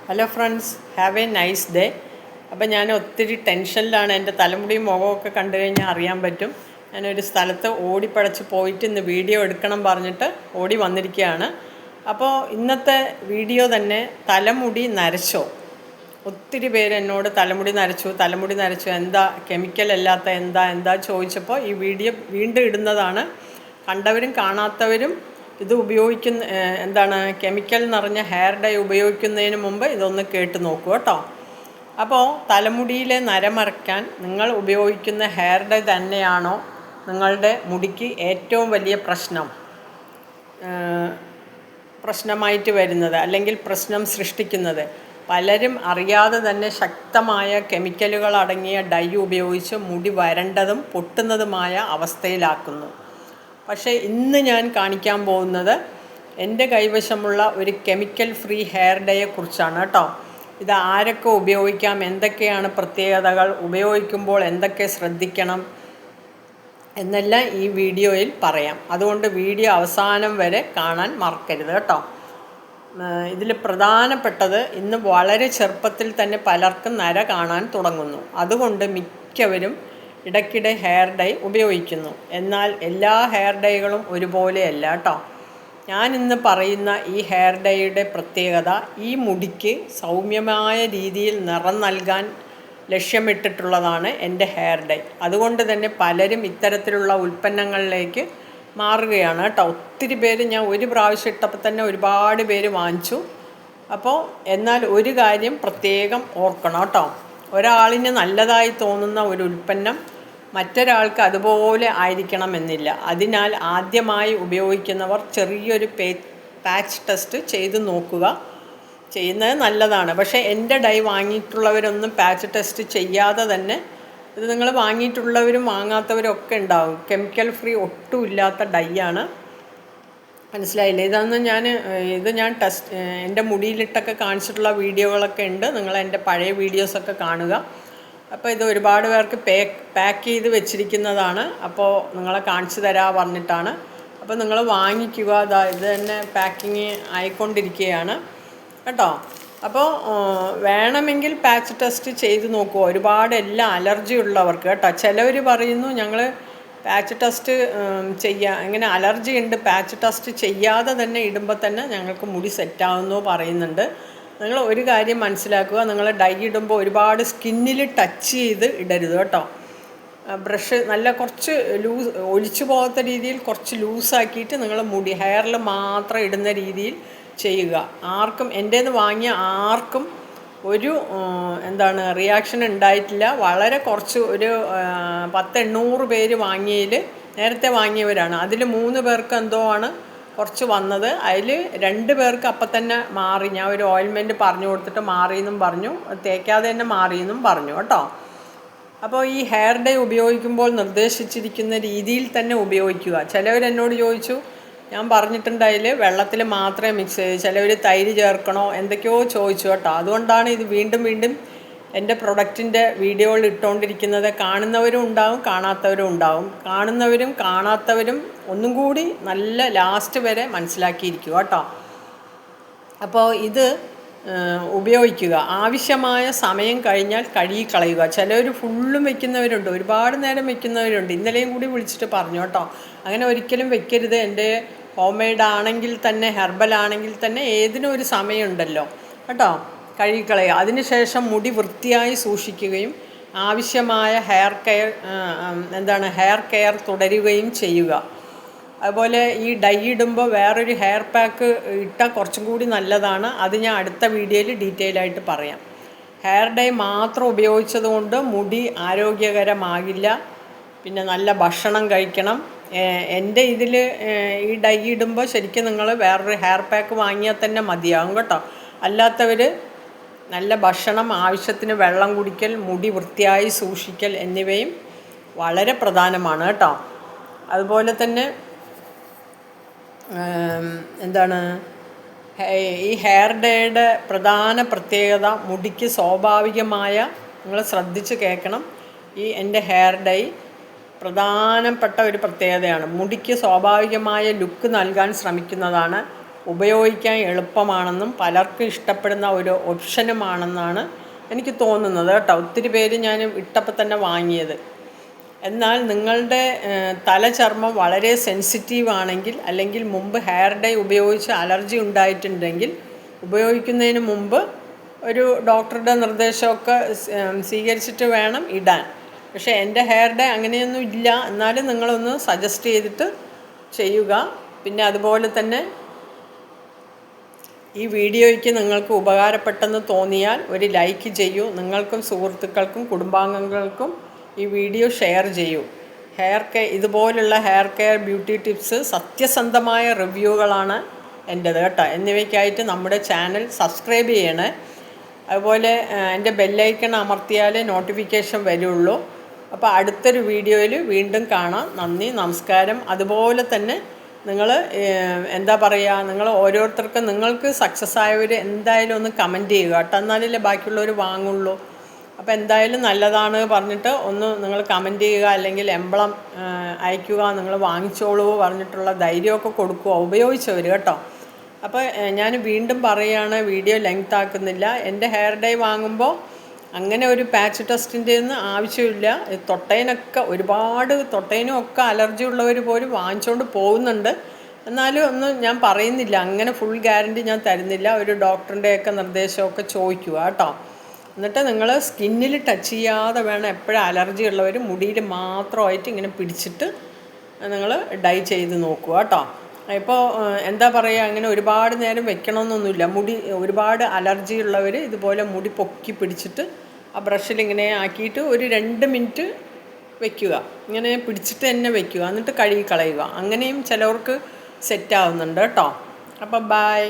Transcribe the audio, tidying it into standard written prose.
Hello friends, have A nice day. അപ്പം ഞാൻ ഒത്തിരി ടെൻഷനിലാണ്. എൻ്റെ തലമുടിയും മുഖമൊക്കെ കണ്ടു കഴിഞ്ഞാൽ അറിയാൻ പറ്റും. ഞാനൊരു സ്ഥലത്ത് ഓടിപ്പടച്ച് പോയിട്ട് ഇന്ന് വീഡിയോ എടുക്കണം പറഞ്ഞിട്ട് ഓടി വന്നിരിക്കുകയാണ്. അപ്പോൾ ഇന്നത്തെ വീഡിയോ തന്നെ തലമുടി നരച്ചോ. ഒത്തിരി പേര് എന്നോട് തലമുടി നരച്ചു എന്താ കെമിക്കൽ അല്ലാത്ത എന്താ ചോദിച്ചപ്പോൾ ഈ വീഡിയോ വീണ്ടും ഇടുന്നതാണ്. കണ്ടവരും കാണാത്തവരും ഇത് ഉപയോഗിക്കുന്ന കെമിക്കൽ നിറഞ്ഞ ഹെയർ ഡൈ ഉപയോഗിക്കുന്നതിന് മുമ്പ് ഇതൊന്ന് കേട്ട് നോക്കൂ കേട്ടോ. അപ്പോൾ തലമുടിയിലെ നരമറയ്ക്കാൻ നിങ്ങൾ ഉപയോഗിക്കുന്ന ഹെയർ ഡൈ തന്നെയാണോ നിങ്ങളുടെ മുടിക്ക് ഏറ്റവും വലിയ പ്രശ്നമായിട്ട് വരുന്നത്, അല്ലെങ്കിൽ പ്രശ്നം സൃഷ്ടിക്കുന്നത്? പലരും അറിയാതെ തന്നെ ശക്തമായ കെമിക്കലുകൾ അടങ്ങിയ ഡൈ ഉപയോഗിച്ച് മുടി വരണ്ടതും പൊട്ടുന്നതുമായ അവസ്ഥയിലാക്കുന്നു. പക്ഷേ ഇന്ന് ഞാൻ കാണിക്കാൻ പോകുന്നത് എൻ്റെ കൈവശമുള്ള ഒരു കെമിക്കൽ ഫ്രീ ഹെയർ ഡൈയെക്കുറിച്ചാണ് കേട്ടോ. ഇത് ആരൊക്കെ ഉപയോഗിക്കാം, എന്തൊക്കെയാണ് പ്രത്യേകതകൾ, ഉപയോഗിക്കുമ്പോൾ എന്തൊക്കെ ശ്രദ്ധിക്കണം എന്നെല്ലാം ഈ വീഡിയോയിൽ പറയാം. അതുകൊണ്ട് വീഡിയോ അവസാനം വരെ കാണാൻ മറക്കരുത് കേട്ടോ. ഇതിൽ പ്രധാനപ്പെട്ടത്, ഇന്ന് വളരെ ചെറുപ്പത്തിൽ തന്നെ പലർക്കും നര കാണാൻ തുടങ്ങുന്നു. അതുകൊണ്ട് മിക്കവരും ഇടയ്ക്കിടെ ഹെയർ ഡൈ ഉപയോഗിക്കുന്നു. എന്നാൽ എല്ലാ ഹെയർ ഡൈകളും ഒരുപോലെയല്ല കേട്ടോ. ഞാനിന്ന് പറയുന്ന ഈ ഹെയർ ഡൈയുടെ പ്രത്യേകത, ഈ മുടിക്ക് സൗമ്യമായ രീതിയിൽ നിറം നൽകാൻ ലക്ഷ്യമിട്ടിട്ടുള്ളതാണ് എൻ്റെ ഹെയർ ഡൈ. അതുകൊണ്ട് തന്നെ പലരും ഇത്തരത്തിലുള്ള ഉൽപ്പന്നങ്ങളിലേക്ക് മാറുകയാണ് കേട്ടോ. ഒത്തിരി പേര് ഞാൻ ഒരു പ്രാവശ്യം ഇട്ടപ്പോൾ തന്നെ ഒരുപാട് പേര് വാങ്ങിച്ചു. അപ്പോൾ എന്നാൽ ഒരു കാര്യം പ്രത്യേകം ഓർക്കണം കേട്ടോ. ഒരാളിന് നല്ലതായി തോന്നുന്ന ഒരു ഉൽപ്പന്നം മറ്റൊരാൾക്ക് അതുപോലെ ആയിരിക്കണമെന്നില്ല. അതിനാൽ ആദ്യമായി ഉപയോഗിക്കുന്നവർ ചെറിയൊരു പാച്ച് ടെസ്റ്റ് ചെയ്ത് നോക്കുക. ചെയ്യുന്നത് നല്ലതാണ്. പക്ഷേ എൻ്റെ ഡൈ വാങ്ങിയിട്ടുള്ളവരൊന്നും പാച്ച് ടെസ്റ്റ് ചെയ്യാതെ തന്നെ, ഇത് നിങ്ങൾ വാങ്ങിയിട്ടുള്ളവരും വാങ്ങാത്തവരും ഒക്കെ ഉണ്ടാവും, കെമിക്കൽ ഫ്രീ ഒട്ടും ഇല്ലാത്ത ഡൈ ആണ്. മനസ്സിലായില്ലേ? ഇത് ഞാൻ എൻ്റെ മുടിയിലിട്ടൊക്കെ കാണിച്ചിട്ടുള്ള വീഡിയോകളൊക്കെ ഉണ്ട്. നിങ്ങൾ എൻ്റെ പഴയ വീഡിയോസൊക്കെ കാണുക. അപ്പോൾ ഇത് ഒരുപാട് പേർക്ക് പാക്ക് ചെയ്ത് വെച്ചിരിക്കുന്നതാണ്. അപ്പോൾ നിങ്ങളെ കാണിച്ചു തരാൻ പറഞ്ഞിട്ടാണ്. അപ്പോൾ നിങ്ങൾ വാങ്ങിക്കുക. ഇത് തന്നെ പാക്കിങ് ആയിക്കൊണ്ടിരിക്കുകയാണ് കേട്ടോ. അപ്പോൾ വേണമെങ്കിൽ പാച്ച് ടെസ്റ്റ് ചെയ്ത് നോക്കുക. ഒരുപാട് എല്ലാം അലർജി ഉള്ളവർക്ക് കേട്ടോ. ചിലവർ പറയുന്നു ഞങ്ങൾ പാച്ച് ടെസ്റ്റ് എങ്ങനെ അലർജി ഉണ്ട്, പാച്ച് ടെസ്റ്റ് ചെയ്യാതെ തന്നെ ഇടുമ്പോൾ തന്നെ ഞങ്ങൾക്ക് മുടി സെറ്റാവുന്നു പറയുന്നുണ്ട്. നിങ്ങൾ ഒരു കാര്യം മനസ്സിലാക്കുക, നിങ്ങൾ ഡൈ ഇടുമ്പോൾ ഒരുപാട് സ്കിന്നിൽ ടച്ച് ചെയ്ത് ഇടരുത് കേട്ടോ. ബ്രഷ് നല്ല കുറച്ച് ഒലിച്ചു പോകാത്ത രീതിയിൽ കുറച്ച് ലൂസാക്കിയിട്ട് നിങ്ങൾ ഹെയറിൽ മാത്രം ഇടുന്ന രീതിയിൽ ചെയ്യുക. ആർക്കും എൻ്റേന്ന് വാങ്ങിയ ആർക്കും ഒരു റിയാക്ഷൻ ഉണ്ടായിട്ടില്ല. വളരെ കുറച്ച്, ഒരു 800 പേര് നേരത്തെ വാങ്ങിയവരാണ്. അതിൽ 3 പേർക്ക് എന്തോ ആണ് കുറച്ച് വന്നത്. അതിൽ 2 പേർക്ക് അപ്പം തന്നെ മാറി. ഞാൻ ഒരു ഓയിൽമെൻറ്റ് പറഞ്ഞു കൊടുത്തിട്ട് മാറിയെന്നും പറഞ്ഞു, തേക്കാതെ തന്നെ മാറിയെന്നും പറഞ്ഞു കേട്ടോ. അപ്പോൾ ഈ ഹെയർ ഡൈ ഉപയോഗിക്കുമ്പോൾ നിർദ്ദേശിച്ചിരിക്കുന്ന രീതിയിൽ തന്നെ ഉപയോഗിക്കുക. ചിലവരെന്നോട് ചോദിച്ചു, ഞാൻ പറഞ്ഞിട്ടുണ്ട് അതിൽ വെള്ളത്തിൽ മാത്രമേ മിക്സ് ചെയ്ത്, ചിലവർ തൈര് ചേർക്കണോ എന്തൊക്കെയോ ചോദിച്ചു കേട്ടോ. അതുകൊണ്ടാണ് ഇത് വീണ്ടും എൻ്റെ പ്രൊഡക്റ്റിൻ്റെ വീഡിയോകൾ ഇട്ടുകൊണ്ടിരിക്കുന്നത്. കാണുന്നവരും ഉണ്ടാവും, കാണാത്തവരും ഉണ്ടാവും. കാണുന്നവരും കാണാത്തവരും ഒന്നും കൂടി നല്ല ലാസ്റ്റ് വരെ മനസ്സിലാക്കിയിരിക്കുക കേട്ടോ. അപ്പോൾ ഇത് ഉപയോഗിക്കുക. ആവശ്യമായ സമയം കഴിഞ്ഞാൽ കഴുകിക്കളയുക. ചിലവർ ഫുള്ളും വെക്കുന്നവരുണ്ട്, ഒരുപാട് നേരം വെക്കുന്നവരുണ്ട്. ഇന്നലെയും കൂടി വിളിച്ചിട്ട് പറഞ്ഞു കേട്ടോ, അങ്ങനെ ഒരിക്കലും വെക്കരുത്. എൻ്റെ ഹോം മെയ്ഡ് ആണെങ്കിൽ തന്നെ, ഹെർബൽ ആണെങ്കിൽ തന്നെ ഏതിനും ഒരു സമയമുണ്ടല്ലോ കേട്ടോ. കഴുകിക്കളയുക. അതിനുശേഷം മുടി വൃത്തിയായി സൂക്ഷിക്കുകയും ആവശ്യമായ ഹെയർ കെയർ തുടരുകയും ചെയ്യുക. അതുപോലെ ഈ ഡൈ ഇടുമ്പോൾ വേറൊരു ഹെയർ പാക്ക് ഇട്ടാൽ കുറച്ചും കൂടി നല്ലതാണ്. അത് ഞാൻ അടുത്ത വീഡിയോയിൽ ഡീറ്റെയിൽ ആയിട്ട് പറയാം. ഹെയർ ഡൈ മാത്രം ഉപയോഗിച്ചതുകൊണ്ട് മുടി ആരോഗ്യകരമാകില്ല. പിന്നെ നല്ല ഭക്ഷണം കഴിക്കണം. എൻ്റെ ഇതിൽ ഈ ഡൈ ഇടുമ്പോൾ ശരിക്കും നിങ്ങൾ വേറൊരു ഹെയർ പാക്ക് വാങ്ങിയാൽ തന്നെ മതിയാകും കേട്ടോ. അല്ലാത്തവർ നല്ല ഭക്ഷണം, ആവശ്യത്തിന് വെള്ളം കുടിക്കൽ, മുടി വൃത്തിയായി സൂക്ഷിക്കൽ എന്നിവയും വളരെ പ്രധാനമാണ് കേട്ടോ. അതുപോലെ തന്നെ ഈ ഹെയർ ഡേയുടെ പ്രധാന പ്രത്യേകത, മുടിക്ക് സ്വാഭാവികമായ, നിങ്ങൾ ശ്രദ്ധിച്ച് കേൾക്കണം, ഈ എൻ്റെ ഹെയർ ഡൈ പ്രധാനപ്പെട്ട ഒരു പ്രത്യേകതയാണ്. മുടിക്ക് സ്വാഭാവികമായ ലുക്ക് നൽകാൻ ശ്രമിക്കുന്നതാണ്. ഉപയോഗിക്കാൻ എളുപ്പമാണെന്നും പലർക്കും ഇഷ്ടപ്പെടുന്ന ഒരു ഓപ്ഷനുമാണെന്നാണ് എനിക്ക് തോന്നുന്നത് കേട്ടോ. ഒത്തിരി പേര് ഞാൻ ഇട്ടപ്പോൾ തന്നെ വാങ്ങിയത്. എന്നാൽ നിങ്ങളുടെ തലചർമ്മം വളരെ സെൻസിറ്റീവ് ആണെങ്കിൽ, അല്ലെങ്കിൽ മുമ്പ് ഹെയർ ഡൈ ഉപയോഗിച്ച് അലർജി ഉണ്ടായിട്ടുണ്ടെങ്കിൽ ഉപയോഗിക്കുന്നതിന് മുമ്പ് ഒരു ഡോക്ടറുടെ നിർദ്ദേശമൊക്കെ സ്വീകരിച്ചിട്ട് വേണം ഇടാൻ. പക്ഷേ എൻ്റെ ഹെയർ ഡൈ അങ്ങനെയൊന്നും ഇല്ല. എന്നാലും നിങ്ങളൊന്ന് സജസ്റ്റ് ചെയ്തിട്ട് ചെയ്യുക. പിന്നെ അതുപോലെ തന്നെ ഈ വീഡിയോയ്ക്ക് നിങ്ങൾക്ക് ഉപകാരപ്പെട്ടെന്ന് തോന്നിയാൽ ഒരു ലൈക്ക് ചെയ്യൂ. നിങ്ങൾക്കും സുഹൃത്തുക്കൾക്കും കുടുംബാംഗങ്ങൾക്കും ഈ വീഡിയോ ഷെയർ ചെയ്യൂ. ഇതുപോലുള്ള ഹെയർ കെയർ ബ്യൂട്ടി ടിപ്സ് സത്യസന്ധമായ റിവ്യൂകളാണ് എൻ്റെത് കേട്ടോ. എന്നിവയ്ക്കായിട്ട് നമ്മുടെ ചാനൽ സബ്സ്ക്രൈബ് ചെയ്യണേ. അതുപോലെ എൻ്റെ ബെല്ലൈക്കൺ അമർത്തിയാലേ നോട്ടിഫിക്കേഷൻ വരുള്ളൂ. അപ്പോൾ അടുത്തൊരു വീഡിയോയിൽ വീണ്ടും കാണാം. നന്ദി, നമസ്കാരം. അതുപോലെ തന്നെ നിങ്ങൾ എന്താ പറയുക, നിങ്ങൾ ഓരോരുത്തർക്കും നിങ്ങൾക്ക് സക്സസ് ആയവർ എന്തായാലും ഒന്ന് കമൻറ്റ് ചെയ്യുക കേട്ടോ. എന്നാലല്ലേ ബാക്കിയുള്ളവർ വാങ്ങുള്ളൂ. അപ്പോൾ എന്തായാലും നല്ലതാണ് പറഞ്ഞിട്ട് ഒന്ന് നിങ്ങൾ കമൻറ്റ് ചെയ്യുക, അല്ലെങ്കിൽ എംബ്ലം അയയ്ക്കുക, നിങ്ങൾ വാങ്ങിച്ചോളൂ പറഞ്ഞിട്ടുള്ള ധൈര്യമൊക്കെ കൊടുക്കുക ഉപയോഗിച്ചവർ കേട്ടോ. അപ്പോൾ ഞാൻ വീണ്ടും പറയുകയാണ്, വീഡിയോ ലെങ്ത് ആക്കുന്നില്ല. എൻ്റെ ഹെയർ ഡൈ വാങ്ങുമ്പോൾ അങ്ങനെ ഒരു പാച്ച് ടെസ്റ്റിൻ്റെ ഒന്നും ആവശ്യമില്ല. തൊട്ടേനും ഒക്കെ അലർജി ഉള്ളവർ പോലും വാങ്ങിച്ചുകൊണ്ട് പോകുന്നുണ്ട്. എന്നാലും ഒന്നും ഞാൻ പറയുന്നില്ല, അങ്ങനെ ഫുൾ ഗ്യാരണ്ടി ഞാൻ തരുന്നില്ല. ഒരു ഡോക്ടറിൻ്റെയൊക്കെ നിർദ്ദേശമൊക്കെ ചോദിക്കുക കേട്ടോ. എന്നിട്ട് നിങ്ങൾ സ്കിന്നിൽ ടച്ച് ചെയ്യാതെ വേണം എപ്പോഴും അലർജി ഉള്ളവർ മുടിയിൽ മാത്രമായിട്ട് ഇങ്ങനെ പിടിച്ചിട്ട് നിങ്ങൾ ഡൈ ചെയ്ത് നോക്കുക കേട്ടോ. ഇപ്പോൾ എന്താ പറയുക, അങ്ങനെ ഒരുപാട് നേരം വെക്കണമെന്നൊന്നുമില്ല. ഒരുപാട് അലർജി ഉള്ളവർ ഇതുപോലെ മുടി പൊക്കി പിടിച്ചിട്ട് ആ ബ്രഷിൽ ഇങ്ങനെ ആക്കിയിട്ട് ഒരു 2 മിനിറ്റ് വെക്കുക. ഇങ്ങനെ പിടിച്ചിട്ട് തന്നെ വെക്കുക, എന്നിട്ട് കഴുകി കളയുക. അങ്ങനെയും ചിലവർക്ക് സെറ്റാവുന്നുണ്ട് കേട്ടോ. അപ്പോൾ ബൈ.